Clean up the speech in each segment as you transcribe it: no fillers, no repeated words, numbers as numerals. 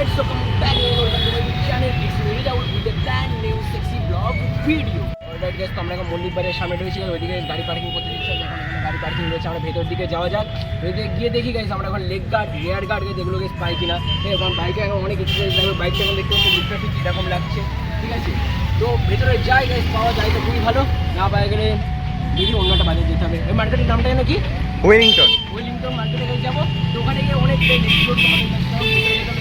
guys, so come back to my channel. It's me Raul with a brand new sexy vlog video. Alright guys, তো আমরা এখন মল্লিক বাজারের সামনে ঢুকেছি। ওইদিকে গাড়ি পার্কিং করতে দিচ্ছে, এখন এখানে গাড়ি পার্কিং রয়েছে। আমরা ভেতর দিকে যাওয়া যাক, ভেতরে গিয়ে দেখি গাইস আমরা এখন লেগ গার্ড, রিয়ার গার্ড যেগুলো গাইস পাই কিনা। এবং বাইকে এখন অনেক এক্সারসাইজ লাগবে, বাইকটা এখন দেখতে পাচ্ছি লুকটা ঠিক এরকম লাগছে, ঠিক আছে। তো ভেতরে যাই গাইস, পাওয়া যায় তো খুবই ভালো, না পাই গেলে দেখি অন্যটা বাজারে যেতে হবে। এই মার্কেটের নামটা যেন কি? ওয়েলিংটন মার্কেটে গিয়ে যাবো। তো ওখানে গিয়ে অনেক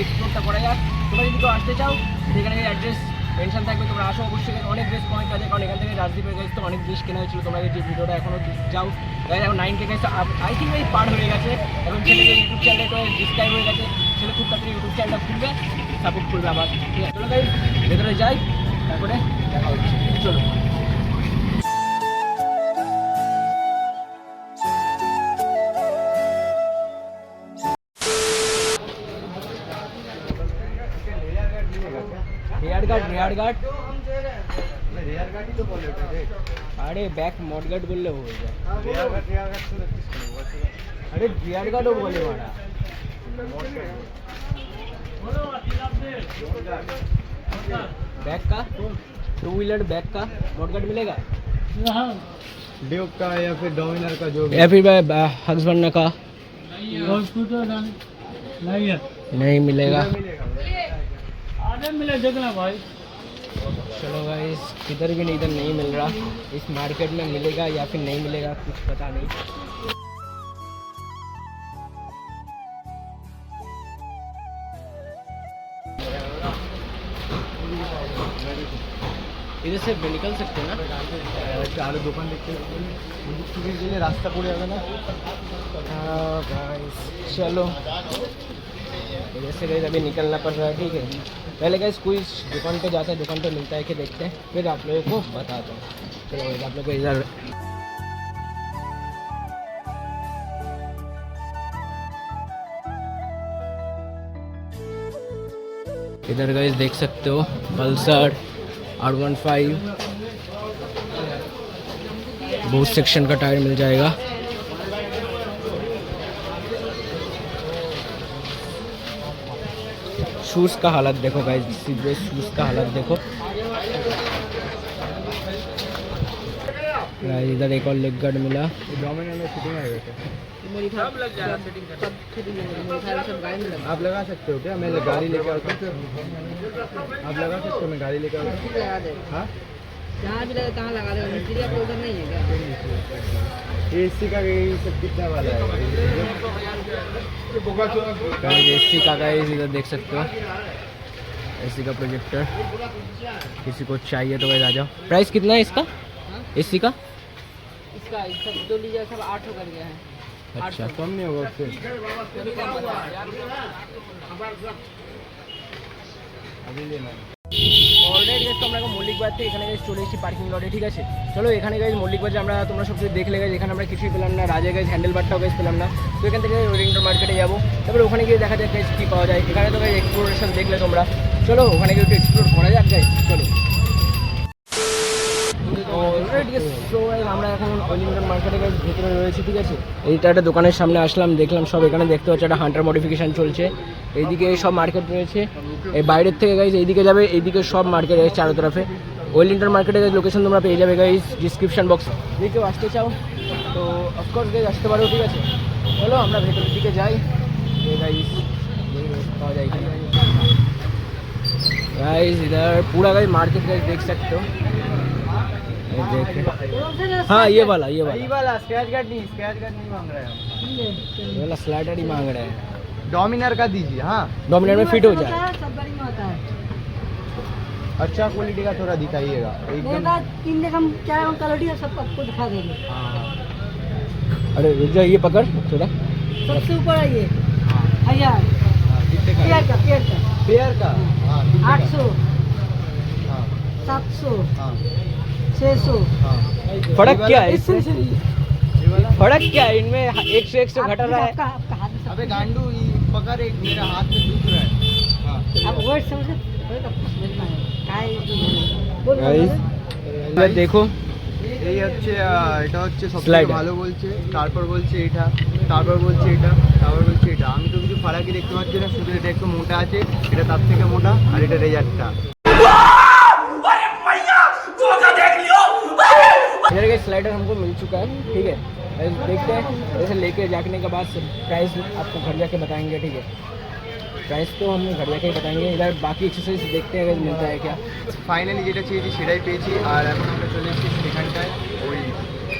এক্সপ্লোরটা করা যাক। তোমরা যদি কেউ আসতে চাও, সেখানে অ্যাড্রেস মেনশন থাকবে, তোমরা আসো অবশ্যই। অনেক ড্রেস পয়েন্ট আছে, কারণ এখান থেকে রাজদ্বীপের গাইজ তো অনেক জিনিস কেনা হয়েছিল। তোমরা যে ভিডিওটা এখনও যাও গাইজ, এখন 9K গাইজ আই থিঙ্ক এই পার হয়ে গেছে। এখন ছেলেকে ইউটিউব চ্যানেলটা ডিসক্রাইব হয়ে গেছে, ছেলে খুব তাড়াতাড়ি ইউটিউব চ্যানেলটা খুলবে, সাপোর্ট করবে আবার, ঠিক আছে। চলো গাইজ ভেতরে যাই, তারপরে দেখা হচ্ছে, চলো। रेयर गार्ड तो बोले अरे बैक मॉड गार्ड बोलले हो जाए। अरे रियर गार्ड बोले मारा बैक का 2 व्हीलर बैक का मॉड गार्ड मिलेगा ड्यूक का या फिर डोमिनर का, जो या फिर हक्सबर्न का नहीं मिलेगा। देखना भाई। चलो गाइस, इधर भी नहीं, इधर नहीं मिल रहा। इस मार्केट में मिलेगा या फिर नहीं मिलेगा, कुछ पता नहीं। इधर से निकल सकते हैं ना? আরো দোকান দেখতে গেলে রাস্তা পড়ে যাবে না? हाँ गाइस, चलो इधर से गाइस अभी निकलना पड़ रहा है, ठीक है। पहले गाइस कोई दुकान पे जाता है, दुकान पे मिलता है कि देखते हैं, फिर आप लोगों को बताता हूँ। चलो गाइस, आप लोग को इधर गाइस देख सकते हो पल्सर R15 बहुत सेक्शन का टायर मिल जाएगा। शूज़ का हालत देखो गाइस, सीधे शूज़ का हालत देखो। इधर एक और लेग गार्ड मिला। डोमिनर में फिटिंग आएगा क्या? आप लगा सकते हो क्या? मैं गाड़ी लेके आता हूँ, आप लगा सकते हो? मैं गाड़ी लेके आता हूँ। हाँ, जहाँ भी लगे कहाँ लगा देगा, मिस्त्री आप उधर नहीं है क्या? AC का ये सब कितना वाला है? AC का गाइस इधर देख सकते हो, AC का प्रोजेक्टर। किसी को चाहिए तो गाइस आ जाओ। प्राइस कितना है इसका? AC का इसका सब 2 लीटर सब 8 कर गया है। अच्छा, कम नहीं होगा उससे? अभी लेना অলরেডি গাইস, তোমরা এখন মল্লিক বাজার থেকে এখানে গাইস চলে এসেছি পার্কিং লটে, ঠিক আছে। চলো এখানে গাইস মল্লিক বাজার আমরা, তোমরা সব কিছু দেখলে গাইস, এখানে আমরা কিছুই পেলাম না। রাজে গাইস হ্যান্ডেল বারটাও গাইস পেলাম না। তো এখান থেকে ওয়েলিংটন মার্কেটে যাবো, তারপরে ওখানে গিয়ে দেখা যাক গাইস কী পাওয়া যায়। এখানে তো গাইস এক্সপ্লোরেশন দেখলে তোমরা, চলো ওখানে গিয়ে একটু এক্সপ্লোর করা যাক গাইস, চলো। তো আমরা এখন ওয়েলিংটন মার্কেটে গাইস ভেতরে রয়েছি, ঠিক আছে। এইটা একটা দোকানের সামনে আসলাম, দেখলাম সব এখানে দেখতে পাচ্ছি একটা হান্টার মডিফিকেশান চলছে। এইদিকে সব মার্কেট রয়েছে, এই বাইরের থেকে গাইস এইদিকে যাবে, এইদিকে সব মার্কেট আছে চারো তরফে। ওয়েলিংটন মার্কেটে গাইস লোকেশন তোমরা পেয়ে যাবে গাইস ডিসক্রিপশন বক্স। যদি কেউ আসতে চাও তো অফকোর্স গাইস আসতে পারো, ঠিক আছে। চলো আমরা ভেতরের দিকে যাই, গাইস পাওয়া যায় এখানে गाइस। इधर पूरा गाइस मार्केट गाइस देख सकते हो, हाँ ये वाला स्क्रैच गार्ड नहीं मांग रहा है, ये वाला स्लाइडर ही मांग रहे हैं। डोमिनर का दीजिए। हाँ, डोमिनर में फिट हो जाए। सब बड़ी में होता है। अच्छा क्वालिटी का थोड़ा दिखाइएगा एकदम। 3 देखा क्या क्वालिटी है, सब आपको दिखा देंगे। अरे रुक जा, ये पकड़ थोड़ा, सबसे ऊपर है ये 1000 कितने का? पेयर का 800 700 600। फर्क क्या है इसमें? फर्क क्या है इनमें? 100 घटा रहा है। आपका हाथ में अबे गांडू पकड़, एक मेरा हाथ में दुख रहा है। हाँ, आप वर्ड समझ समझना है। देखो এই হচ্ছে এটা হচ্ছে সবথেকে Slider. ভালো বলছে, তারপর বলছে এটা, তারপর বলছে এটা, তারপর বলছে এটা। আমি তো কিছু ফারাকি দেখতে পাচ্ছি না, শুধু এটা একটু মোটা আছে, এটা তার থেকে মোটা, আর এটা রেজারটা। इधर का स्लाइडर हमको मिल चुका है, ठीक है। गाइस देखते हैं, जैसे लेके जाने के बाद प्राइस आपको घर जाके बताएंगे, ठीक है। प्राइस तो हम घर जाके ही बताएंगे। इधर बाकी एक्सरसाइज देखते हैं अगर मिलता है क्या। ফাইনালি যেটা চেয়েছি সেটাই পেয়েছি, আর এখন আমরা চলে এসেছি সেখানটায় ওই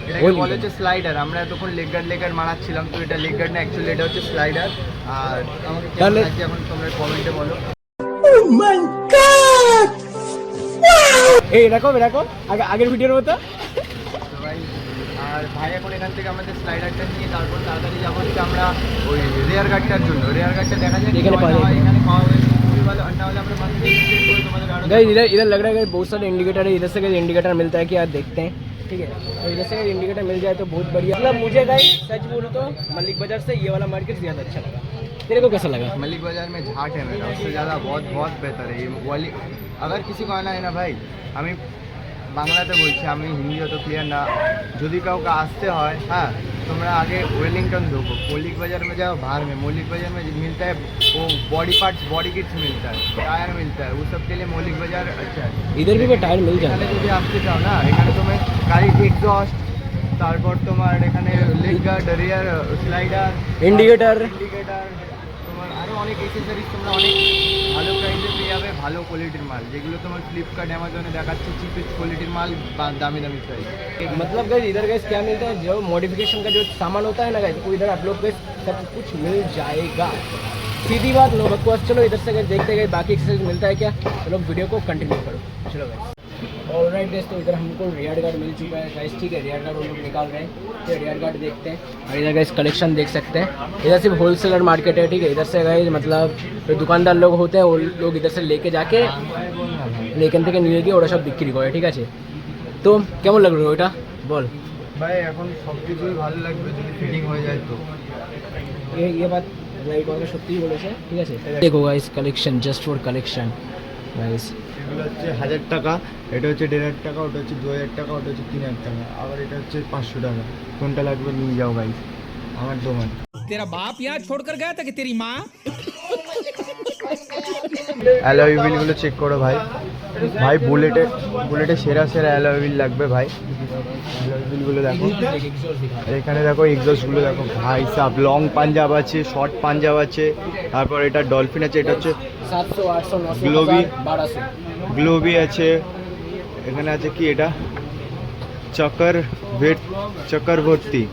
এটাকে Holy বলে হচ্ছে স্লাইডার। আমরা এতক্ষণ লেগ গার্ড মারাচ্ছিলাম, তো এটা লেগ গার্ড না, অ্যাকচুয়ালি এটা হচ্ছে স্লাইডার। আর আমাকে কেমন তাহলে- লাগছে এখন তোমরা কমেন্টে বলো। এই রাখো রাখো, আগের ভিডিওর মতো। তো ভাই, আর ভাই এখন এখান থেকে আমাদের স্লাইডারটা নিয়ে তারপর তাড়াতাড়ি যাবো হচ্ছে আমরা ওই রেয়ার গার্ডটার জন্য। রেয়ার গার্ডটা দেখা যায় এখানে পাওয়া যায়। এখানে পাওয়া যায় খুবই ভালো, আর না হলে আমরা বাকি তোমাদের আরো गाइस इधर लग रहा है कि बहुत सारे इंडिकेटर है। इधर से गाइस इंडिकेटर मिलता है क्या, देखते हैं, ठीक है। तो इधर से गाइस इंडिकेटर मिल जाए तो बहुत बढ़िया। मतलब मुझे गाइस सच बोलूं तो मलिक बाजार से ये वाला मार्केट ज़्यादा अच्छा लगा। तेरे को कैसा लगा? मलिक बाजार में झाट है मेरा, उससे ज़्यादा बहुत बहुत बेहतर है ये वाली। अगर किसी को आना है ना भाई, আমি বাংলাতে বলছি, আমি হিন্দি অত ক্লিয়ার না, যদি কাউকে আসতে হয়, हाँ তোমরা আগে वेलिंगटन ढूंढो, मौलिक बाजार में जाओ, बाहर में मौलिक बाजार में मिलता है वो बॉडी पार्ट्स, बॉडी किट्स मिलता है, टायर मिलता है, वो सब के लिए मौलिक बाजार अच्छा है। इधर भी टायर मिल जाता এখানে है। যদি আসতে চাও না, এখানে তুমি গাড়ির এক্সস্ট, তারপর তোমার এখানে লেগ গার্ড, রিয়ার স্লাইডার, इंडिकेटर ইন্ডিকেটার, তোমার আরও অনেক এক্সেসরিজ তোমরা অনেক ভালো প্রাইসে পেয়ে যাবে, ভালো কোয়ালিটির মাল, যেগুলো তোমার ফ্লিপকার্ট অ্যামাজনে দেখাচ্ছে চিপেস্ট কোয়ালিটির মাল বা দামি দামি প্রাইস। मतलब गाइस इधर गाइस क्या मिलता है, जो मॉडिफिकेशन का जो सामान होता है ना गाइस, वो इधर आप लोग गाइस सब कुछ मिल जाएगा। सीधी बात, नो बकवास। चलो इधर से गाइस देखते गए बाकी एक्सरसाइज मिलता है क्या, तो लोग वीडियो को कंटिन्यू करो। चलो गाइस। ऑलराइट गाइस, तो इधर हमको रियर गार्ड मिल चुका है गाइस, ठीक है। रियर गार्ड वो लोग निकाल रहे हैं, तो रियर गार्ड देखते हैं। और इधर गाइस कलेक्शन देख सकते हैं। इधर सिर्फ होलसेलर मार्केट है, ठीक है। इधर से गाइस मतलब जो दुकानदार लोग होते हैं वो लोग इधर से लेके जाके लेकिन থেকে নিয়ে গিয়ে ওরা সব বিক্রি করে, ঠিক আছে। তো কেমন লাগলো ওটা বল। ভাই এখন সব কিছুই ভালো লাগবে যদি ফিটিং হয়ে যায় তো। ये बात রাইট ওরা সত্যিই বলেছে, ঠিক আছে। দেখো guys collection, just for collection guys. এগুলো হচ্ছে 1000 টাকা, এটা হচ্ছে 1500 টাকা, ওটা হচ্ছে 2000 টাকা, ওটা হচ্ছে 3000 টাকা, আবার এটা হচ্ছে 500 টাকা। কোনটা লাগবে নিয়ে যাও ভাই, আমার দোকান। तेरा बाप यहाँ छोड़कर गया था कि तेरी माँ? অ্যালয় হুইলগুলো চেক করো ভাই। ভাই বুলেটে সেরা সেরা অ্যালয় হুইল লাগবে ভাই। অ্যালয় হুইলগুলো দেখো, আর এখানে দেখো এক্সস্টগুলো দেখো ভাই সাব, লং পাঞ্জাব আছে, শর্ট পাঞ্জাব আছে, তারপর এটা ডলফিন আছে, এটা হচ্ছে 700 800 900 Globy। 1200 গ্লোবি আছে, এখানে আছে কি এটা চক্রবর্তী।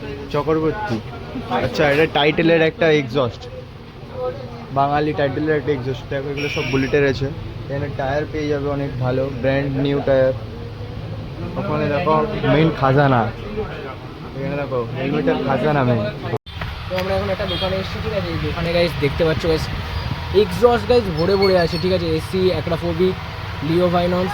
আচ্ছা, এটা টাইটেলের একটা এক্সস্ট, বাঙালি টাইটেলের একটা এক্সস্ট। দেখো এগুলো সব বুলেটের আছে। এখানে টায়ার পেয়ে যাবে অনেক ভালো, ব্র্যান্ড নিউ টায়ার। ওখানে দেখো মেইন খাজানা, এখানে দেখো হেলমেটের খাজানা মেইন। তো আমরা এখন একটা দোকানে এসেছি, ঠিক আছে। এই দোকানে গাইস দেখতে পাচ্ছ গাইস এক্সস্ট গাইস ভরে ভরে আছে, ঠিক আছে। এসি, অ্যাক্রাফোবিক, লিও ফাইন্যান্স,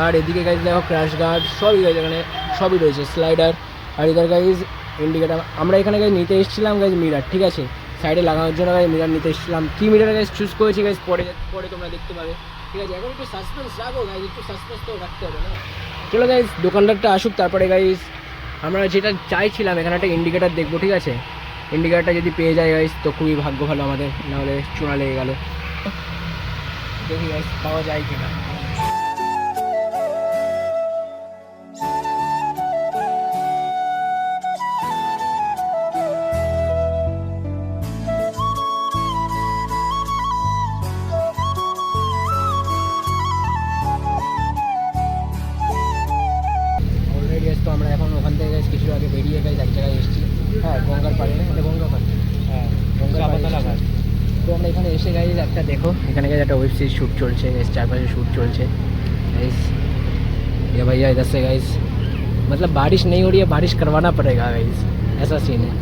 আর এদিকে গাইস দেখো ক্র্যাশ গার্ড, সবই গাইস এখানে সবই রয়েছে, স্লাইডার। আর এদের গাইস ইন্ডিকেটার। আমরা এখানে গাইস নিতে এসেছিলাম গাইস মিরার, ঠিক আছে। সাইডে লাগানোর জন্য গাইস মিরার নিতে এসেছিলাম। কি মিরার গাইস চুজ করেছি গাইস পরে তোমরা দেখতে পাবে, ঠিক আছে। এখন একটু সাসপেন্স রাখো গাইস, একটু সাসপেন্স তো রাখতে হবে না। চলো গাইস দোকানদারটা আসুক, তারপরে গাইস আমরা যেটা চাইছিলাম এখানে একটা ইন্ডিকেটার দেখবো, ঠিক আছে। ইন্ডিকেটারটা যদি পেয়ে যায় গাইস তো খুবই ভাগ্য ভালো আমাদের, নাহলে চূড়া লেগে গেল। দেখি গাইস পাওয়া যায় কিনা। অলরেডি গাইস তো আমরা এখন ওখান থেকে গাইস কিছু আগে বেরিয়ে গাইস এক জায়গায় এসেছি, হ্যাঁ গঙ্গার পাড়ে, এটা গঙ্গার পাড়ে, হ্যাঁ গঙ্গার পাড়ে এসেছি। তো আমরা এখানে এসে গাইস একটা দেখো, এখানে গাইস একটা ওয়েব সিরিজ শ্যুট চলছে গাইস, চারপাশে শ্যুট চলছে गाइस। ये भैया इधर से गाइस मतलब बारिश नहीं हो रही है, बारिश करवाना पड़ेगा गाइस, ऐसा सीन है।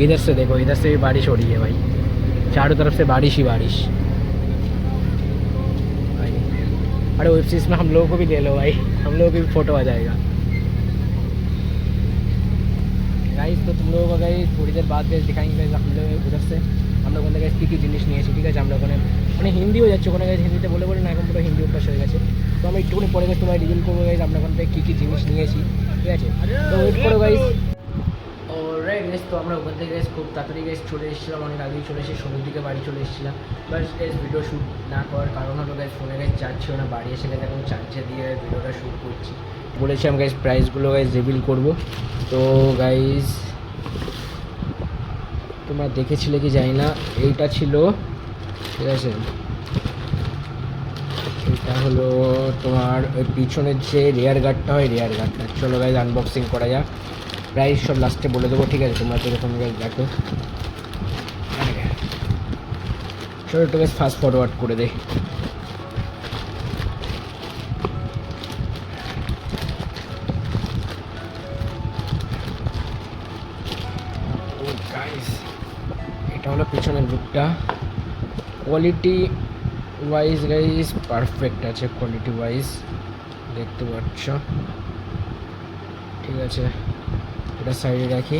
इधर से देखो, इधर से भी बारिश हो रही है भाई, चारों तरफ से बारिश ही बारिश भाई। अरे वेब सीरीज में हम लोगों को भी ले लो भाई, हम लोगों की भी फोटो आ जाएगा गाइस। तो तुम लोगों को गाइस थोड़ी देर बाद गाइस दिखाएंगे गाइस हम लोग उधर से हम लोगों গাইস কী কী জিনিস নিয়েছি, ঠিক আছে। আমরা ওখানে মানে হিন্দি হয়ে যাচ্ছে ওখানে গাইস, হিন্দিতে বলে বলে না এখন পুরো হিন্দি অভ্যাস হয়ে গেছে। তো তো আমি একটুখানি পরে গাইজ তোমায় রিভিল করবো গাইজ আমরা ওখান থেকে কী কী জিনিস নিয়েছি, ঠিক আছে? তো ওয়েট করো গাইজ। অলরাইট গাইজ, তো আমরা ওখান থেকে গাইজ খুব তাড়াতাড়ি গাইজ চলে এসেছিলাম, অনেক আগেই চলে এসেছি, সন্ধ্যের দিকে বাড়ি চলে এসেছিলাম। বাট গাইজ ভিডিও শ্যুট না করার কারণ হলো গাইজ ফোনে গাইজ চার্জ ছিল না, বাড়ি এসে গাইজ এখন চার্জে দিয়ে ভিডিওটা শ্যুট করছি। বলেছিলাম গাইজ প্রাইসগুলো গাইজ রিভিল করবো। তো গাইজ তোমরা দেখেছিলে কি জানি না, এইটা ছিল, ঠিক আছে? এটা হলো তোমার ওই পিছনের যে রেয়ার গার্ডটা হয়, রেয়ার গার্ডটা। চলো গাইজ আনবক্সিং করা যাক, প্রাইস সব লাস্টে বলে দেবো, ঠিক আছে? তোমরা তো এরকম গাইজ দেখো। চলো একটু গাইজ ফাস্ট ফরওয়ার্ড করে দে। এটা হলো পিছনের লুকটা। কোয়ালিটি ওয়াইজ গাইজ পারফেক্ট আছে, কোয়ালিটি ওয়াইজ দেখতে পাচ্ছ, ঠিক আছে? এটা সাইডে রাখি,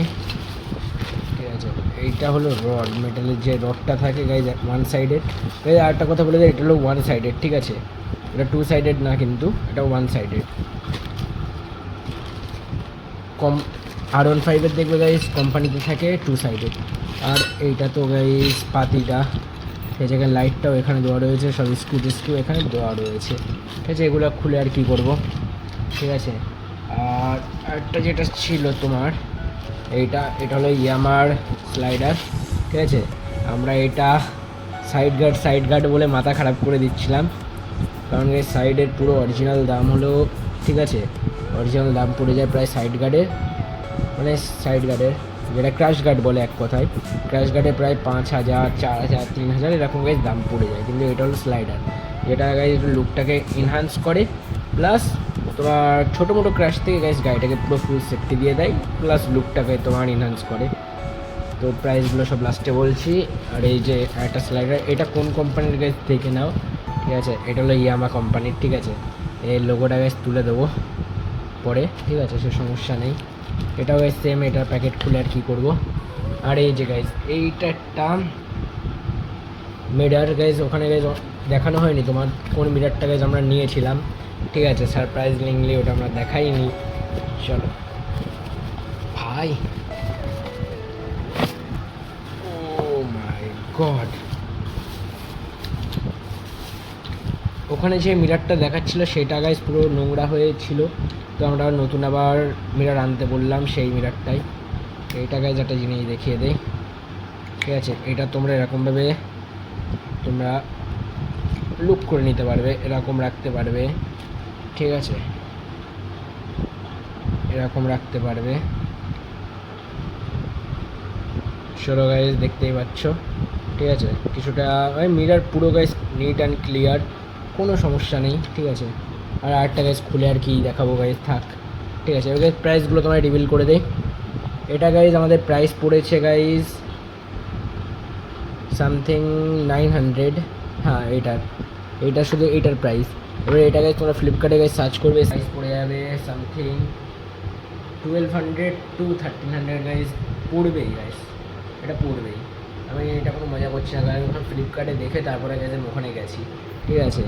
ঠিক আছে? এইটা হলো রড, মেটালের যে রডটা থাকে গাইজ ওয়ান সাইডেড। গাইজ আরেকটা কথা বলে দেয়, এটা হলো ওয়ান সাইডেড, ঠিক আছে? এটা টু সাইডেড না, কিন্তু এটা ওয়ান সাইডেড। R15 দেখবে গাইজ কোম্পানিতে থাকে টু সাইডেড। আর এইটা তো গাইজ পাতিটা, এই জায়গায় লাইটটাও এখানে দেওয়া রয়েছে, সব স্ক্রু এখানে দেওয়া রয়েছে, ঠিক আছে? এগুলো খুলে আর কি করব, ঠিক আছে? আর একটা যেটা ছিল তোমার এটা হলো ইয়ামার স্লাইডার, ঠিক আছে? আমরা এটা সাইড গার্ড বলে মাথা খারাপ করে দিচ্ছিলাম, কারণ এই সাইডের পুরো অরিজিনাল দাম হলো, ঠিক আছে? অরিজিনাল দাম পড়ে যায় প্রায় সাইড গার্ডের, মানে সাইড গার্ডের যেটা ক্র্যাশ গার্ড বলে এক কথায়, ক্র্যাশ গার্ডে প্রায় 5,000, 4,000, 3,000 এরকম গাইজ দাম পড়ে যায়। কিন্তু এটা হলো স্লাইডার, যেটা গাইজ লুকটাকে এনহান্স করে, প্লাস তোমার ছোটো মোটো ক্র্যাশ থেকে গাইজ গাড়িটাকে পুরো ফুল সেফটি দিয়ে দেয়, প্লাস লুকটাকে তোমার এনহান্স করে। তো প্রাইসগুলো সব লাস্টে বলছি। আর এই যে একটা স্লাইডার, এটা কোন কোম্পানির গাইজ থেকে নাও, ঠিক আছে? এটা হলো ইয়ামা কোম্পানির, ঠিক আছে? এই লোগোটা গাইজ তুলে দেবো পরে, ঠিক আছে? সে সমস্যা নেই। এটাও গাইজ সেম, এটার প্যাকেট খুলে আর কী করবো। আর এই যে গাইজ এইটা একটা মিরার গাইজ, ওখানে গাইজ দেখানো হয়নি তোমার কোন মিরারটা গাইজ আমরা নিয়েছিলাম, ঠিক আছে? সারপ্রাইজিংলি ওটা আমরা দেখাইনি। চলো ভাই, ও মাই গড, ওখানে যে মিরারটা দেখাচ্ছিল সেটা গাইজ পুরো নোংরা হয়েছিল, তো আমরা নতুন আবার মিরার আনতে বললাম, সেই মিরারটাই। এইটা গাইজ একটা জিনিস দেখিয়ে দেয়, ঠিক আছে? এটা তোমরা এরকমভাবে তোমরা লুক করে নিতে পারবে, এরকম রাখতে পারবে, ঠিক আছে? এরকম রাখতে পারবে। চলো গাইজ দেখতেই পাচ্ছ, ঠিক আছে? কিছুটা ওই মিরার পুরো গাইজ নিট অ্যান্ড ক্লিয়ার, কোনো সমস্যা নেই, ঠিক আছে? আর আরেকটা গাইজ খুলে আর কি দেখাবো গাইজ, থাক, ঠিক আছে? এবার প্রাইসগুলো তোমায় রিভিল করে দেই। এটা গাইজ আমাদের প্রাইস পড়েছে গাইজ সামথিং 900, হ্যাঁ এইটা শুধু এইটার প্রাইস। এবার এটা গাইজ তোমরা ফ্লিপকার্টে গাইজ সার্চ করবে, প্রাইস পড়ে যাবে সামথিং 1200 to 1300 গাইজ পড়বেই গাইজ, এটা পড়বেই। আমি এটা কোনো মজা করছি না, কারণ ওখানে ফ্লিপকার্টে দেখে তারপরে গেছে ওখানে গেছি, ঠিক আছে?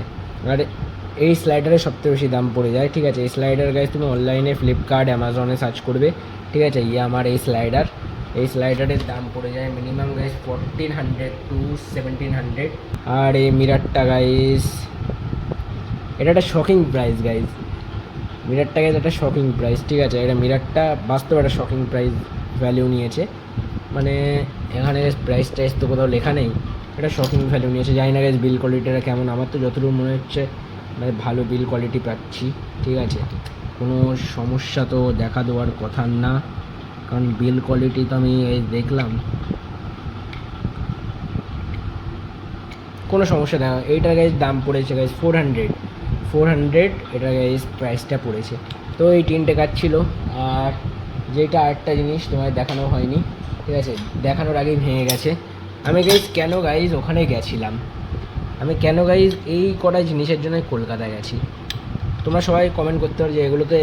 আর এই স্লাইডারের সবথেকে বেশি দাম পড়ে যায়, ঠিক আছে? এই স্লাইডার গাইজ তুমি অনলাইনে ফ্লিপকার্ট, অ্যামাজনে সার্চ করবে, ঠিক আছে? আমার এই স্লাইডারের দাম পড়ে যায় মিনিমাম গাইজ 1400 to 1700। আর এই মিরারটা গাইজ, এটা একটা শকিং প্রাইস গাইজ, মিরারটা গাইজ একটা শকিং প্রাইস, ঠিক আছে? এটা মিরারটা বাস্তবে একটা শকিং প্রাইস ভ্যালিউ নিয়েছে, মানে এখানে প্রাইস টাইস তো কোথাও লেখা নেই, এটা শকিং ভ্যালু নিয়েছে। জানি না গাইজ বিল কোয়ালিটিটা কেমন, আমার তো যতটুকু মনে হচ্ছে মানে ভালো বিল কোয়ালিটি পাচ্ছি, ঠিক আছে? কোনো সমস্যা তো দেখা দেওয়ার কথা না, কারণ বিল কোয়ালিটি তো আমি এই দেখলাম, কোনো সমস্যা দেখা। এইটার গাইজ দাম পড়েছে গাইজ 400, এটার গাইজ প্রাইসটা পড়েছে। তো এই তিনটে কাজ ছিল। আর যেটা আরেকটা জিনিস তোমায় দেখানো হয়নি, ঠিক আছে? দেখানোর আগেই ভেঙে গেছে। আমি গাইজ কেন গাইজ ওখানে গেছিলাম, আমি কেন গাইজ এই কটা জিনিসের জন্য কলকাতায় গেছি, তোমরা সবাই কমেন্ট করতে পারো যে এগুলো তো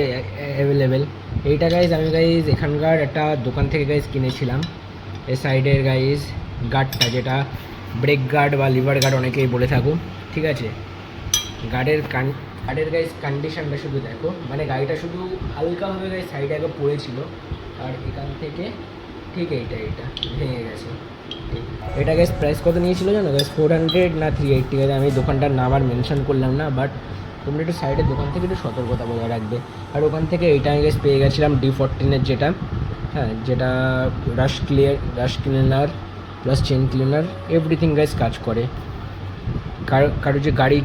অ্যাভেলেবেল। এইটা গাইজ আমি গাইজ এখানকার একটা দোকান থেকে গাইজ কিনেছিলাম, এই সাইডের গাইজ গার্ডটা, যেটা ব্রেক গার্ড বা লিভার গার্ড অনেকেই বলে থাকো, ঠিক আছে? গাড়ির গাইস কন্ডিশনটা শুধু দেখো, মানে গাড়িটা শুধু হালকাভাবে গাইস সাইডে আগে পড়েছিল, আর এখান থেকে ঠিক এইটা ভেঙে গেছে। এটা গাইস প্রাইস কত নিয়েছিল জানো গাইস? 400 না 380 গাইস। আমি দোকানটার নাম আর মেনশন করলাম না, বাট তোমরা একটু সাইডের দোকান থেকে একটু সতর্কতা বজায় রাখবে। আর ওখান থেকে এইটা আমি গাইস পেয়ে গেছিলাম D14-এর যেটা, হ্যাঁ, যেটা রাশ cleaner plus chain cleaner everything guys কাজ করে। কারো যে গাড়ি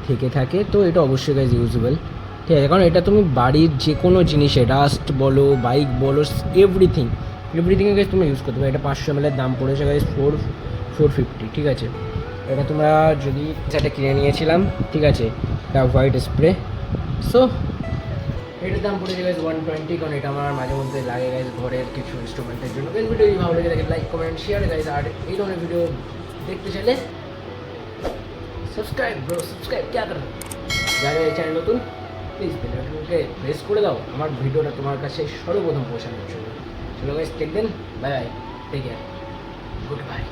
থেকে থাকে তো এটা অবশ্যই গাইজ ইউজেবল, ঠিক আছে? কারণ এটা তুমি বাড়ির যে কোনো জিনিসে, ডাস্ট বলো, বাইক বলো, এভরিথিংয়ে গাইজ তুমি ইউজ করতে পারো। এটা 500 ml দাম পড়েছে গাইজ 450, ঠিক আছে? এটা তোমরা যদি সেটা কিনে নিয়েছিলাম, ঠিক আছে, এটা হোয়াইট স্প্রে। সো এটার দাম পড়েছে গাইজ 120, কারণ এটা আমার মাঝে মধ্যে লাগে গাইজ ঘরের কিছু ইনস্ট্রুমেন্টের জন্য। এই ভিডিও যদি ভালো লেগে থাকে লাইক কমেন্ট শেয়ার গাইজ, আর এই ধরনের ভিডিও দেখতে চাইলে সাবস্ক্রাইব क्या करना, যারা এই চ্যানেল নতুন প্লিজ বেল বাটনকে প্রেস করে দাও আমার ভিডিওটা তোমার কাছে সর্বপ্রথম পৌঁছানোর জন্য। চলো guys, take then, bye bye, take care, good by.